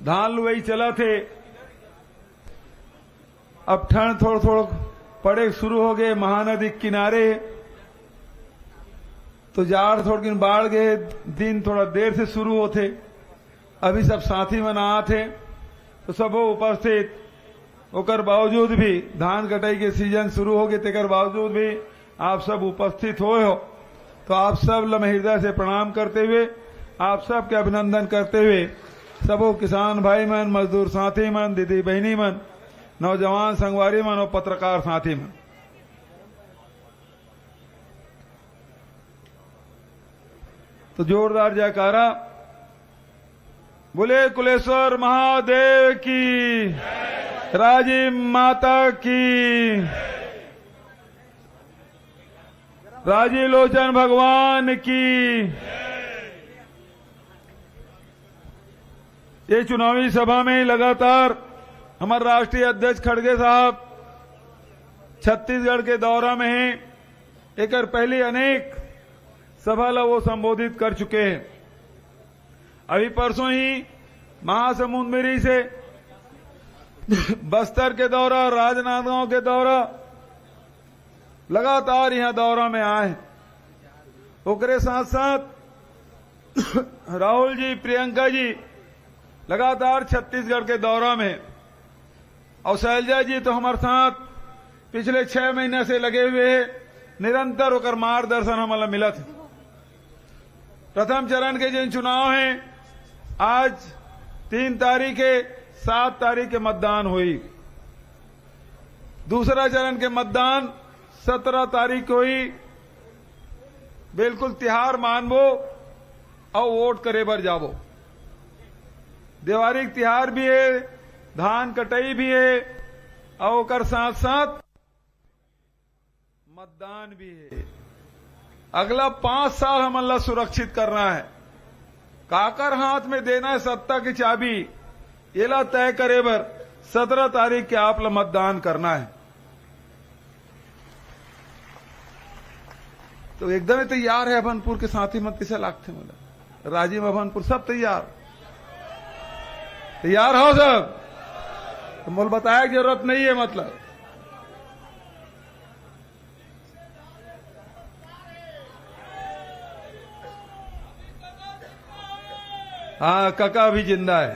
धान लुवई चला थे। अब ठंड थोड़ा थोड़ा पड़े शुरू हो गए महानदी किनारे, तो जाड़ थोड़ दिन बाढ़ गए, दिन थोड़ा देर से शुरू होते। अभी सब साथी मन आ थे तो सब उपस्थित होकर बावजूद भी धान कटाई के सीजन शुरू हो गए, तेकर बावजूद भी आप सब उपस्थित हो, तो आप सब लम हृदय से प्रणाम करते हुए, आप सब के अभिनंदन करते हुए, सबो किसान भाई मन, मजदूर साथी मन, दीदी बहनी मन, नौजवान संगवारी मन और पत्रकार साथी मन, तो जोरदार जयकारा। बोले कुलेश्वर महादेव की, राजी माता की, राजी लोचन भगवान की। ये चुनावी सभा में लगातार हमारे राष्ट्रीय अध्यक्ष खड़गे साहब छत्तीसगढ़ के दौरा में हैं। एक पहले अनेक सभा ला वो संबोधित कर चुके हैं। अभी परसों ही महासमुंद से बस्तर के दौरा, राजनांदगांव के दौरा, लगातार यहां दौरा में आए। ओकरे साथ साथ राहुल जी, प्रियंका जी लगातार छत्तीसगढ़ के दौरा में, और शैलजा जी तो हमारे साथ पिछले 6 महीने से लगे हुए हैं, निरंतर होकर मार्गदर्शन हमारा मिला था। प्रथम चरण के जिन चुनाव हैं, आज 3 तारीख है, 7 तारीख के मतदान हुई। दूसरा चरण के मतदान 17 तारीख को हुई। बिल्कुल तिहार मानबो और वोट करे बर जाबो। देवारिक तिहार भी है, धान कटाई भी है, और ओकर साथ साथ मतदान भी है। अगला 5 साल हमला सुरक्षित करना है। काकर हाथ में देना है सत्ता की चाबी, येला तय करे बर 17 तारीख के आप ला मतदान करना है। तो एकदम तैयार है अभनपुर के साथी मत किसे लागते मोला, राजीव अभनपुर सब तैयार हो सब, तो मोल बताया की जरूरत नहीं है। मतलब हाँ, काका भी जिंदा है।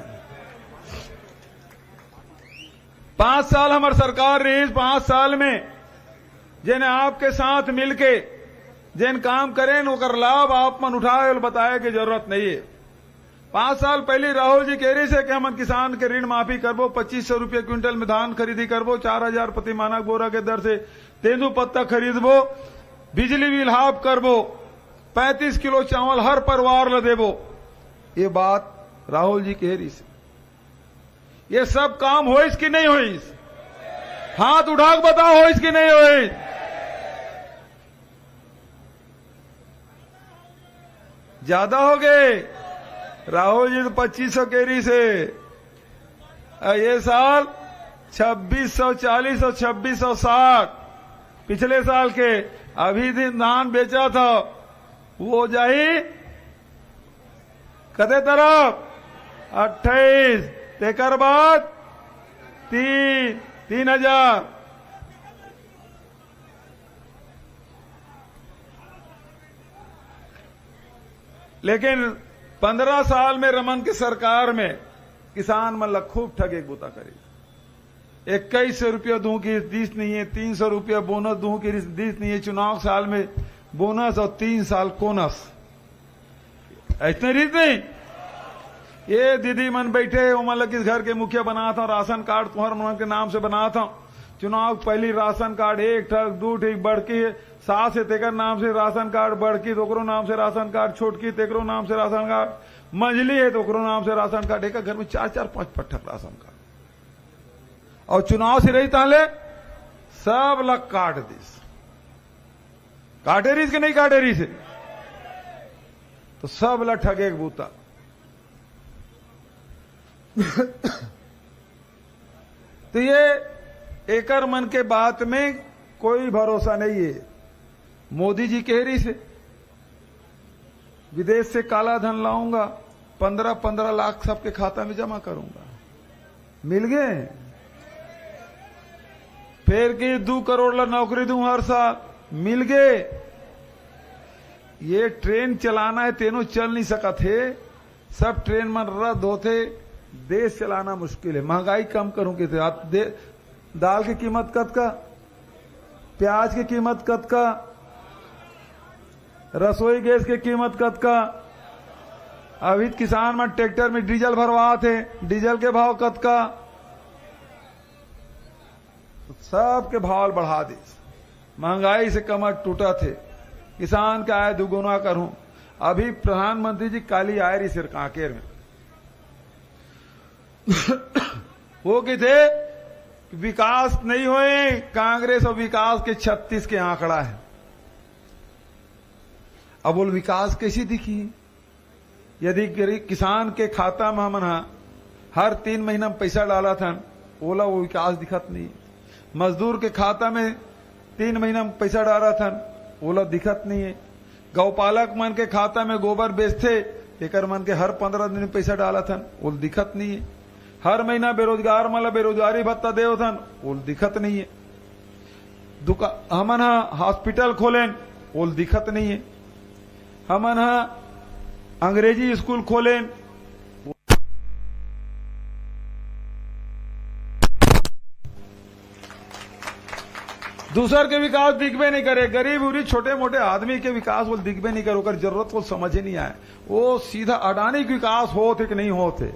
5 साल हमारी सरकार रही। 5 साल में जिन्हें आपके साथ मिलके जिन काम करें ओकर लाभ आप मन उठाए और बताए की जरूरत नहीं है। 5 साल पहले राहुल जी कह रही से कि हम किसान के ऋण माफी करबो, 2500 रुपये क्विंटल में धान खरीदी करबो, 4000 प्रति मानक बोरा के दर से तेंदू पत्ता खरीदबो, बिजली बिल हाफ करबो, 35 किलो चावल हर परिवार ला देबो। ये बात राहुल जी कह रही से। ये सब काम होइस कि नहीं होइस? हाथ उठा के बताओ, होइस कि नहीं होइस? ज्यादा हो गए। राहुल जी तो 2500 कह रही से, ये साल 2640 और 2660 पिछले साल के। अभी दिन धान बेचा था वो जाही कदे तरफ 28, तेकर बाद 3000। लेकिन 15 साल में रमन की सरकार में किसान मतलब खूब ठगे गुता करी। 2100 रुपया दूं की रीस नहीं है, 300 रुपया बोनस दूं की रीस नहीं है। चुनाव साल में बोनस और 3 साल कोनस, ऐसे रीत नहीं। ये दीदी मन बैठे वो मतलब किस घर के मुखिया बना था, राशन कार्ड तुम्हारे मन के नाम से बना था। चुनाव पहली राशन कार्ड 1 ठक 2 ठक बढ़की, सास है तेकर नाम से राशन कार्ड, बढ़की तो नाम से राशन कार्ड, छोटकी तेकरो नाम से राशन कार्ड, मंझली है तो नाम से राशन कार्ड। एक घर में 4-4 5-5 ठक राशन कार्ड। और चुनाव से रही ताले सब लग काट दिस। काटे रही के नहीं काटे रही से तो सब लग ठगे बूता। तो ये एकर मन के बात में कोई भरोसा नहीं है। मोदी जी कह रही से विदेश से काला धन लाऊंगा, 15-15 लाख सबके खाता में जमा करूंगा। मिल गए। फिर कि 2 करोड़ ला नौकरी दूं हर साल, मिल गए। ये ट्रेन चलाना है, तेनों चल नहीं सका थे, सब ट्रेन में रद्द होते, देश चलाना मुश्किल है। महंगाई कम करूं कि दाल की कीमत कद का, प्याज की कीमत कद का, रसोई गैस की कीमत कद का। अभी किसान में ट्रैक्टर में डीजल भरवा थे, डीजल के भाव कद का, सबके भाव बढ़ा दी। महंगाई से कमर टूटा थे, किसान का आय दुगुना करूं। अभी प्रधानमंत्री जी काली आए रही सिर कांकेर में वो कि थे विकास नहीं हुए, कांग्रेस और विकास के 36 के आंकड़ा है। अब बोल विकास कैसी दिखी? यदि गरीब किसान के खाता में हमन हर 3 महीना में पैसा डाला था, बोला वो विकास दिखत नहीं। मजदूर के खाता में 3 महीना में पैसा डाला था, बोला दिखत नहीं है। गौपालक मन के खाता में गोबर बेचते, एकर मन के हर 15 दिन में पैसा डाला था, बोल दिखत नहीं है। हर महीना बेरोजगार मतलब बेरोजगारी भत्ता देव था, बोल दिखत नहीं है। हमन हॉस्पिटल खोलें, बोल दिखत नहीं है। हमन अंग्रेजी स्कूल खोलें, दूसर के विकास दिखबे नहीं करे। गरीब उरी छोटे मोटे आदमी के विकास वो दिखबे नहीं करे, जरूरत को समझ ही नहीं आए। वो सीधा अडानी के विकास होते कि नहीं होते।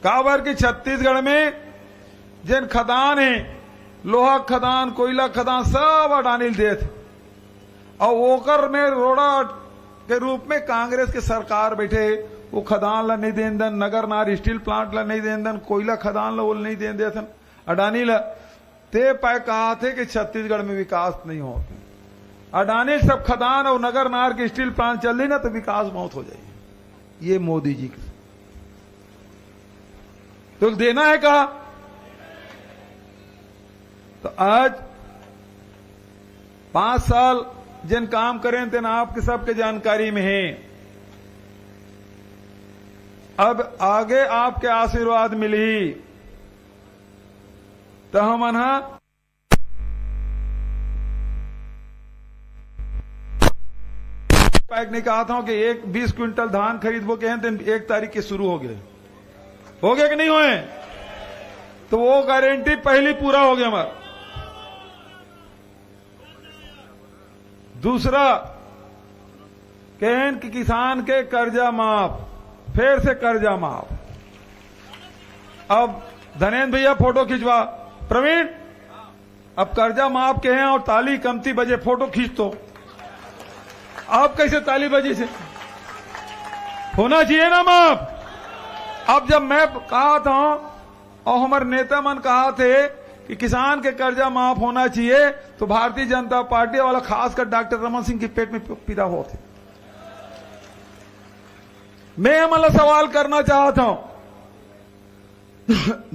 काबर की छत्तीसगढ़ में जिन खदान है, लोहा खदान, कोयला खदान, सब अडानी देत, और ओकर में रोड़ा के रूप में कांग्रेस के सरकार बैठे। वो खदान ला नहीं देन दन, नगर नार स्टील प्लांट ला नहीं देन दन, कोयला खदान ला वो नहीं देन देथन अडानी ला। ते पाए कहा थे कि छत्तीसगढ़ में विकास नहीं होते। अडानी सब खदान और नगर नार के स्टील प्लांट चल रही ना तो विकास बहुत हो जाएगी। ये मोदी जी का तो देना है कहा। तो आज 5 साल जिन काम करें तेन आपके सबके जानकारी में है। अब आगे आपके आशीर्वाद मिली तो हम पैक नहीं कहा था कि 20 क्विंटल धान खरीद वो कहें तो 1 तारीख के शुरू हो गए कि नहीं हुए? तो वो गारंटी पहली पूरा हो गया हमारा। दूसरा कहें कि किसान के कर्जा माफ, फिर से कर्जा माफ। अब धनेन्द्र भैया फोटो खिंचवा, प्रवीण अब कर्जा माफ के हैं और ताली कमती बजे, फोटो खींच दो। आप कैसे ताली बजी से होना चाहिए ना माफ। अब जब मैं कहा था और हमारे नेता मन कहा थे कि किसान के कर्जा माफ होना चाहिए, तो भारतीय जनता पार्टी वाला खासकर डॉक्टर रमन सिंह के पेट में पीड़ा होते। मैं मतलब सवाल करना चाहता हूं,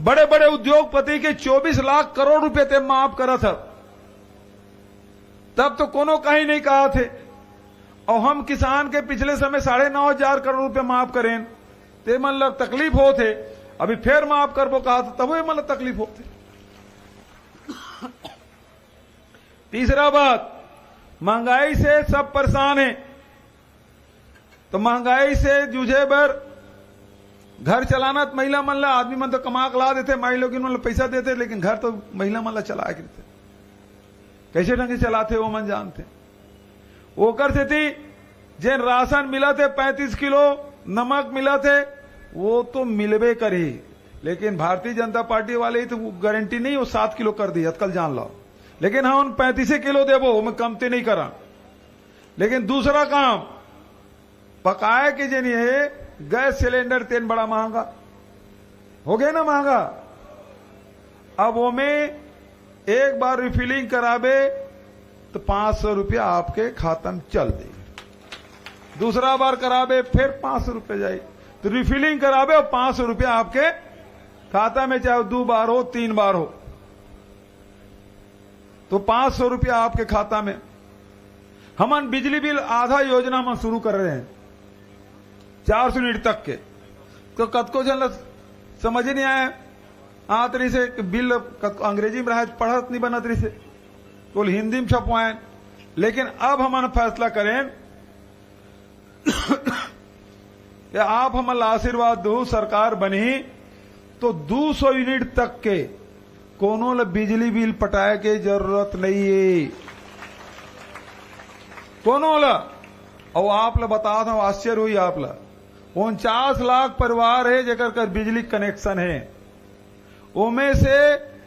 बड़े बड़े उद्योगपति के 24 लाख करोड़ रुपए थे माफ करा था, तब तो कोनो कहीं नहीं कहा थे। और हम किसान के पिछले समय 9,500 करोड़ रुपए माफ करें ते मतलब तकलीफ होते, अभी फिर माफ कर वो कहा था तब मतलब तकलीफ होते। तीसरा बात, महंगाई से सब परेशान है, तो महंगाई से जूझे बर घर चलाना तो महिला मन ला, आदमी मन तो कमा के ला देते, माई लोग मतलब पैसा देते, लेकिन घर तो महिला मन ला चला के देते। कैसे ढंग से चलाते वो मन जानते। वो कर से थी जिन राशन मिला थे 35 किलो नमक मिला थे वो तो मिलबे करे, लेकिन भारतीय जनता पार्टी वाले तो गारंटी नहीं, वो 7 किलो कर दी कल जान लो, लेकिन हम 35 किलो देवो, मैं कमती नहीं करा। लेकिन दूसरा काम पकाए के जनी है, गैस सिलेंडर तेन बड़ा महंगा हो गया ना, महंगा। अब वो में एक बार रिफिलिंग करावे तो 500 रुपया आपके खाता में चल दे, दूसरा बार करावे फिर 500 रुपया जाए, तो रिफिलिंग करावे और 500 रुपया आपके खाता में, चाहे 2 बार हो 3 बार हो, तो 500 रुपया आपके खाता में। हम बिजली बिल आधा योजना हम शुरू कर रहे हैं 400 यूनिट तक के, तो कतको जन समझ ही नहीं आया आतरी से बिल अंग्रेजी में रहा पढ़त नहीं बनत रही से तो हिंदी में छपवाएं। लेकिन अब हम फैसला करें कि आप हमारा आशीर्वाद दो, सरकार बनी तो 200 यूनिट तक के कोनो ल बिजली बिल पटाए के जरूरत नहीं है कोनो ल। और आप ल बता दो, आश्चर्य हुई आप ल 49 लाख परिवार है जेकर कर बिजली कनेक्शन है। ओमे से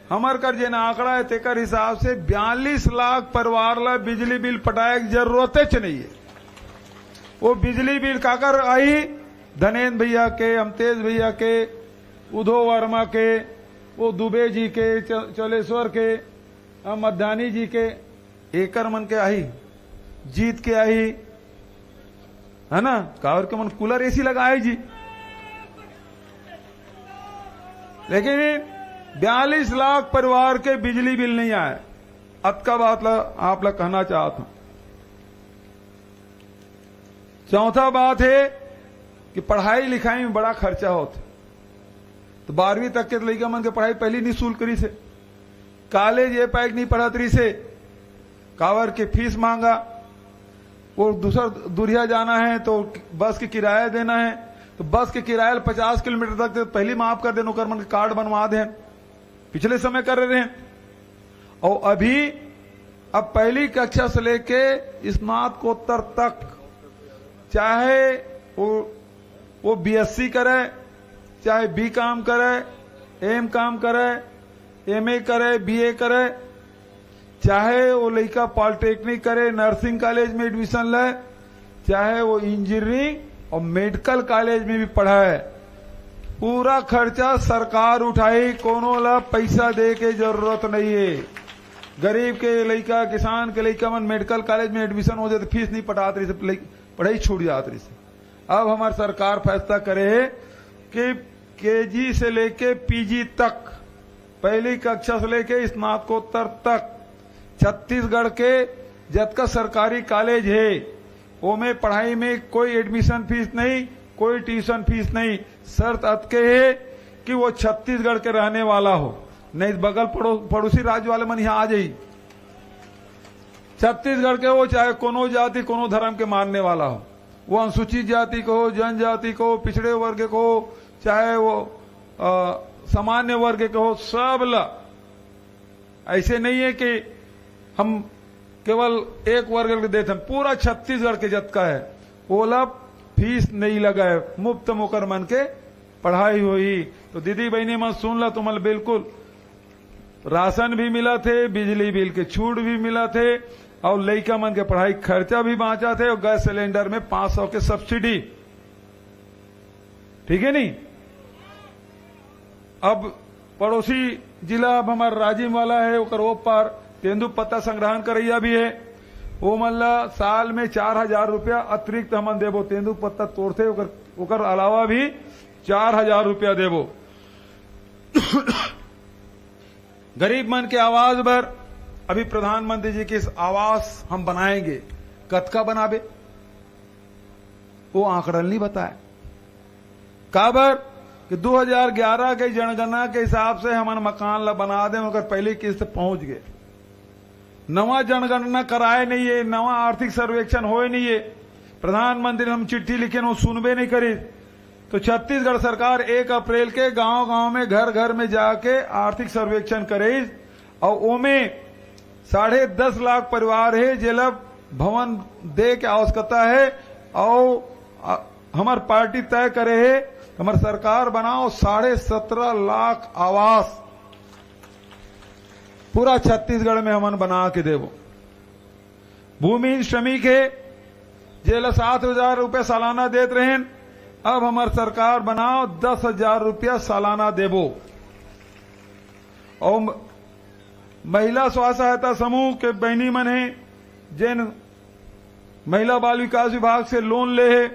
हमर कर जेना आंकड़ा है तेकर हिसाब से 42 लाख परिवार ला बिजली बिल पटाए की जरूरत नहीं है। वो बिजली बिल काकर आई? धनेन्द्र भैया के, अमतेज भैया के, उधो वर्मा के, वो दुबे जी के, चलेश्वर के, मध्यानी जी के, एकर मन के आई, जीत के आई है ना, कावर के मन कूलर एसी लगाए जी। लेकिन 42 लाख परिवार के बिजली बिल नहीं आए। अत का बात आप लोग कहना चाहता हूं। चौथा बात है कि पढ़ाई लिखाई में बड़ा खर्चा होता। तो 12वीं तक के लड़का मन के पढ़ाई पहली निःशुल्क करी से, कॉलेज ये पैक नहीं पढ़त रही से, कावर के फीस मांगा, वो दूसरा दूरिया जाना है तो बस के किराया देना है, तो बस के किराया 50 किलोमीटर तक तो पहली माफ कर देना, कर मन के कार्ड बनवा दें, पिछले समय कर रहे हैं। और अभी अब पहली कक्षा से लेके स्नातकोत्तर तक चाहे वो बीएससी करे, चाहे बी काम करे, एम काम करे, एमए करे, बीए करे, चाहे वो लड़का पॉलिटेक्निक करे, नर्सिंग कॉलेज में एडमिशन ले, चाहे वो इंजीनियरिंग और मेडिकल कॉलेज में भी पढ़ा है, पूरा खर्चा सरकार उठाई, कोनो ला पैसा दे के जरूरत नहीं है। गरीब के लड़का, किसान के लड़का मन मेडिकल कॉलेज में एडमिशन हो जाए तो फीस नहीं पटात रही से, पढ़ाई छूट जात रही से। अब हमारी सरकार फैसला करे कि केजी से लेके पीजी तक, पहली कक्षा से लेके स्नातकोत्तर तक छत्तीसगढ़ के जतका सरकारी कॉलेज है ओमे पढ़ाई में कोई एडमिशन फीस नहीं, कोई ट्यूशन फीस नहीं। शर्त अतके है कि वो छत्तीसगढ़ के रहने वाला हो, नहीं बगल पड़ोसी राज्य वाले मन यहाँ आ जाई। छत्तीसगढ़ के हो, चाहे कोनो जाति कोनो धर्म के मानने वाला हो, वो अनुसूचित जाति को हो, जनजाति को हो, पिछड़े वर्ग को हो, चाहे वो सामान्य वर्ग के हो, सब ला। ऐसे नहीं है कि हम केवल एक वर्ग के देते हैं, पूरा छत्तीसगढ़ के जत का है वो ला फीस नहीं लगाए, मुफ्त मुकर मन के पढ़ाई हुई। तो दीदी बहनी मन सुन ला, तुम्हें बिल्कुल राशन भी मिला थे, बिजली बिल के छूट भी मिला थे, और लड़का मन के पढ़ाई खर्चा भी बांचा थे, और गैस सिलेंडर में 500 के सब्सिडी। ठीक है नहीं? अब पड़ोसी जिला अब हमारा राजिम वाला है, वो करो पार तेंदुपत्ता संग्रहण करैया भी है, वो मतलब साल में 4000 रुपया अतिरिक्त हमन देवो, तेंदुपत्ता तोड़ते ओकर अलावा भी 4000 रुपया देवो। गरीब मन के आवाज पर अभी प्रधानमंत्री जी के आवास हम बनाएंगे, कतका बनाबे वो आंकड़ा नहीं बताए। काबर कि 2011 के जनगणना के हिसाब से हमन मकान ला बना दे, मगर पहली किस्त पहुंच गए। नवा जनगणना कराए नहीं है, नवा आर्थिक सर्वेक्षण होए नहीं है। प्रधानमंत्री हम चिट्ठी लिखे वो सुनबे नहीं करी। तो छत्तीसगढ़ सरकार 1 अप्रैल के गांव गांव में घर घर में जाके आर्थिक सर्वेक्षण करे, और ओमे 10.5 लाख परिवार है जेला भवन दे के आवश्यकता है, और हमार पार्टी तय करे है हमार सरकार बनाओ 17.5 लाख आवास पूरा छत्तीसगढ़ में हमन बना के देवो। भूमिहीन श्रमिक है जेला 7,000 रुपया सालाना देत रहें, अब हमार सरकार बनाओ 10,000 रुपया सालाना देवो। और महिला स्व सहायता समूह के बहनी मन है जिन महिला बाल विकास विभाग से लोन ले है,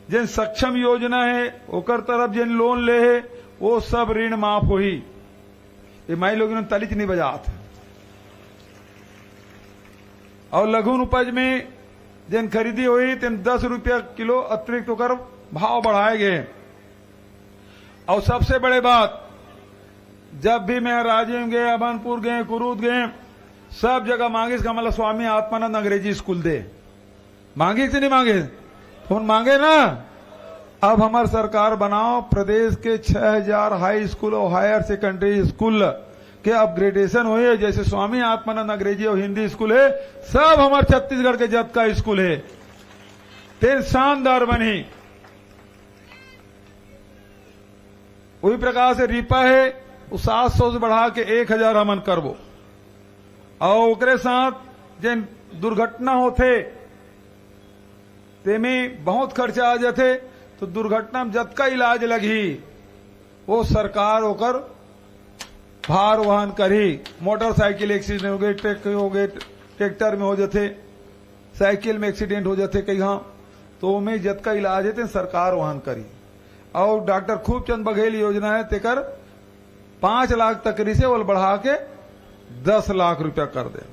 जिन सक्षम योजना है ओकर तरफ जिन लोन ले है, वो सब ऋण माफ हुई। ये माई लोग तलिच नहीं बजात। और लघु उपज में जिन खरीदी हुई तिन 10 रुपया किलो अतिरिक्त होकर भाव बढ़ाए गए। और सबसे बड़े बात, जब भी मैं राजीव गए, अभनपुर गए, कुरूद गए, सब जगह मांगे इसका मतलब स्वामी आत्मानंद अंग्रेजी स्कूल दे। मांगे कि नहीं मांगे? फोन मांगे ना। अब हमारी सरकार बनाओ, प्रदेश के 6000 हाई स्कूल और हायर सेकेंडरी स्कूल के अपग्रेडेशन हुए, जैसे स्वामी आत्मानंद अंग्रेजी और हिंदी स्कूल है, सब हमारे छत्तीसगढ़ के जत का स्कूल है। तेज शानदार बनी। वही प्रकार से रीपा है, 700 से बढ़ा के 1000 हमन करबो। और ओकरे साथ जिन दुर्घटना होते तेमें बहुत खर्चा आ जाते, तो दुर्घटना में जतका इलाज लगी वो सरकार होकर भार वहन करी। मोटरसाइकिल एक्सीडेंट हो गए, ट्रैक्टर में हो जाते, साइकिल में एक्सीडेंट हो जाते कहीं, तो में जतका इलाज है सरकार वहन करी। और डॉक्टर खूबचंद बघेल योजना है तेकर 5 लाख तकरी से वो बढ़ा के 10 लाख रुपया कर दे।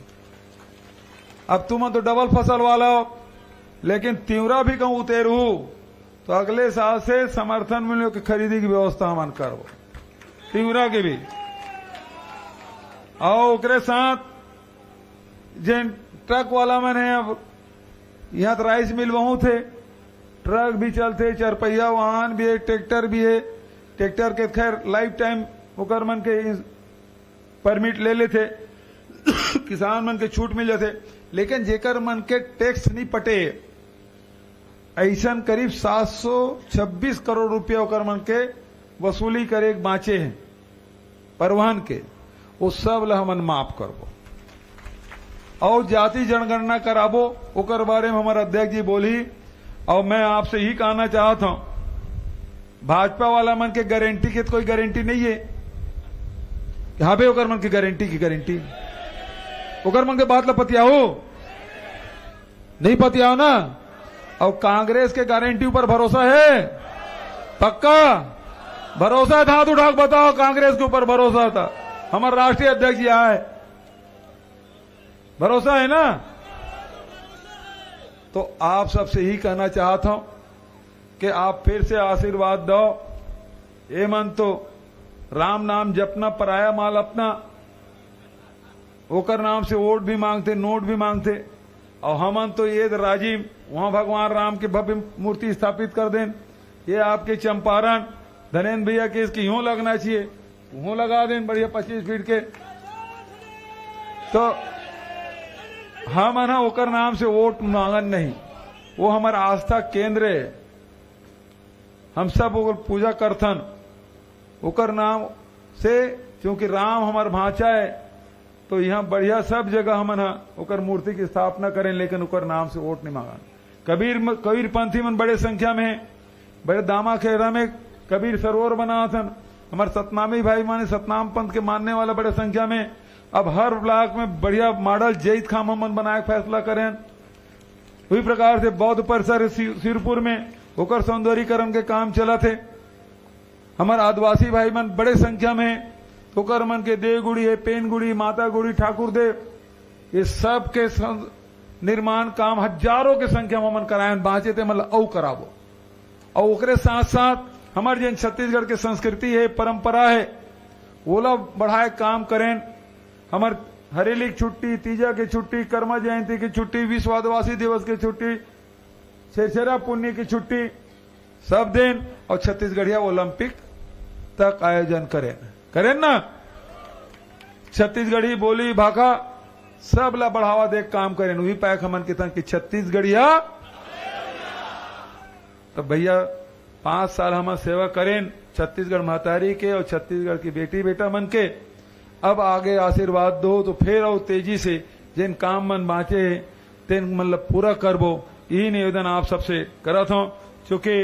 अब तुम तो डबल फसल वाला हो, लेकिन तीवरा भी कहूं उतेरू तो अगले साल से समर्थन मूल्य की खरीदी की व्यवस्था हम करो, तीवरा के भी। और ओकरे साथ जिन ट्रक वाला मैंने, अब यहां तो राइस मिल वहां थे, ट्रक भी चलते, 4 पहिया वाहन भी है, ट्रैक्टर भी है। ट्रैक्टर के खैर लाइफ टाइम ओकर मन के परमिट ले लेते, किसान मन के छूट मिल जाते, लेकिन जेकर मन के टैक्स नहीं पटे, ऐसा करीब 726 करोड़ रुपया ओकर मन के वसूली करे बाँचे हैं परिवहन के, वो सब ला हमन माफ करबो। और जाति जनगणना कराबो, ओकर बारे में हमारे अध्यक्ष जी बोली। और मैं आपसे ही कहना चाहता हूं, भाजपा वाला मन के गारंटी के तो कोई गारंटी नहीं है। यहां पे ओकर मन की गारंटी ओकर मन के बात ला पतियाओ नहीं पतियाओ ना। और कांग्रेस के गारंटी ऊपर भरोसा है? पक्का भरोसा था? तो उठा बताओ, कांग्रेस के ऊपर भरोसा था? हमारे राष्ट्रीय अध्यक्ष जी आए, भरोसा है ना? तो आप सबसे ही कहना चाहता हूं कि आप फिर से आशीर्वाद दो। ये मन तो राम नाम जपना, पराया माल अपना, ओकर नाम से वोट भी मांगते, नोट भी मांगते। और हमन तो ये राजीव वहां भगवान राम की भव्य मूर्ति स्थापित कर दें। ये आपके चंपारण धनेन्द्र भैया के इसकी यूं लगना चाहिए, यूं लगा दें बढ़िया 25 फीट के। तो हम है ना ओकर नाम से वोट मांगन नहीं, वो हमारा आस्था केंद्र है। हम सब ओकर पूजा करथन ओकर नाम से, क्योंकि राम हमार भांचा है। तो यहाँ बढ़िया सब जगह हम ओकर मूर्ति की स्थापना करें, लेकिन ओकर नाम से वोट नहीं मांगा। कबीर पंथी मन बड़े संख्या में, बड़े दामा खेरा में कबीर सरोवर बना था। हमारे सतनामी भाई माने सतनाम पंथ के मानने वाला बड़े संख्या में। अब हर ब्लॉक में बढ़िया मॉडल जैत खाम हमन बनाए फैसला करें। उसी प्रकार से बौद्ध परिसर सिरपुर में होकर सौंदर्यीकरण के काम चला थे। हमारे आदिवासी भाई मन बड़े संख्या में होकर मन के देवगुड़ी है, पेनगुड़ी, माता गुड़ी, ठाकुर देव, ये सब के निर्माण काम हजारों के संख्या में मन करायन बाँचे थे, मतलब औ कराबो। और ओकरे साथ साथ हमारे जिन छत्तीसगढ़ के संस्कृति है, परंपरा है, वो लोग बढ़ाए काम करें। हमार हरेली की छुट्टी, तीजा की छुट्टी, कर्मा जयंती की छुट्टी, विश्व आदिवासी दिवस की छुट्टी, छेरछेरा पुण्य की छुट्टी, सब दिन। और छत्तीसगढ़िया ओलंपिक तक आयोजन करें ना। छत्तीसगढ़ी बोली भाषा सब ला बढ़ावा दे काम करें। वही पैक हमन के कि छत्तीसगढ़िया। तो भैया 5 साल हम सेवा करें छत्तीसगढ़ महतारी के और छत्तीसगढ़ की बेटी बेटा मन के। अब आगे आशीर्वाद दो तो फिर और तेजी से जिन काम मन बाँचे तेन मतलब पूरा करबो। यही निवेदन आप सबसे करत हूं, चूंकि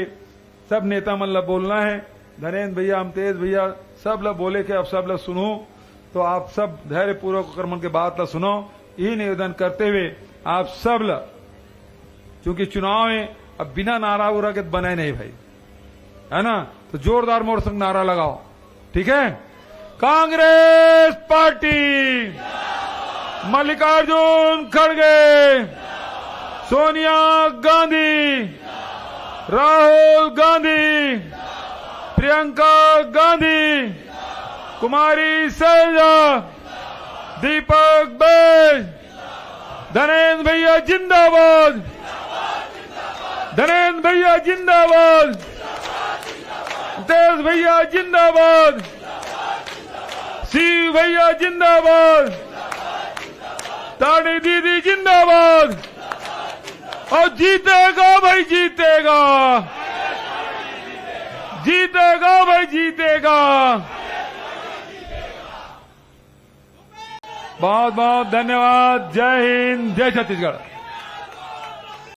सब नेता मन ला बोलना है। धनेन्द्र भैया, अमतेज भैया सब ला बोले के अब सब ला सुनो, तो आप सब धैर्य पूर्वक कर्मन के बात ला सुनो। यही निवेदन करते हुए आप सब ला, चूंकि चुनाव में अब बिना नारा उरा के बने नहीं भाई, है ना? तो जोरदार मोर संग नारा लगाओ, ठीक है? कांग्रेस पार्टी, मल्लिकार्जुन खड़गे, सोनिया गांधी, राहुल गांधी, प्रियंका गांधी, कुमारी सैलजा, दीपक बैज, धनेन्द्र भैया जिंदाबाद, धनेन्द्र भैया जिंदाबाद, तेज भैया जिंदाबाद, शिव भैया जिंदाबाद, ताड़ी दीदी जिंदाबाद, और जीतेगा भाई जीतेगा, जीतेगा भाई जीतेगा। बहुत बहुत धन्यवाद। जय हिंद, जय छत्तीसगढ़।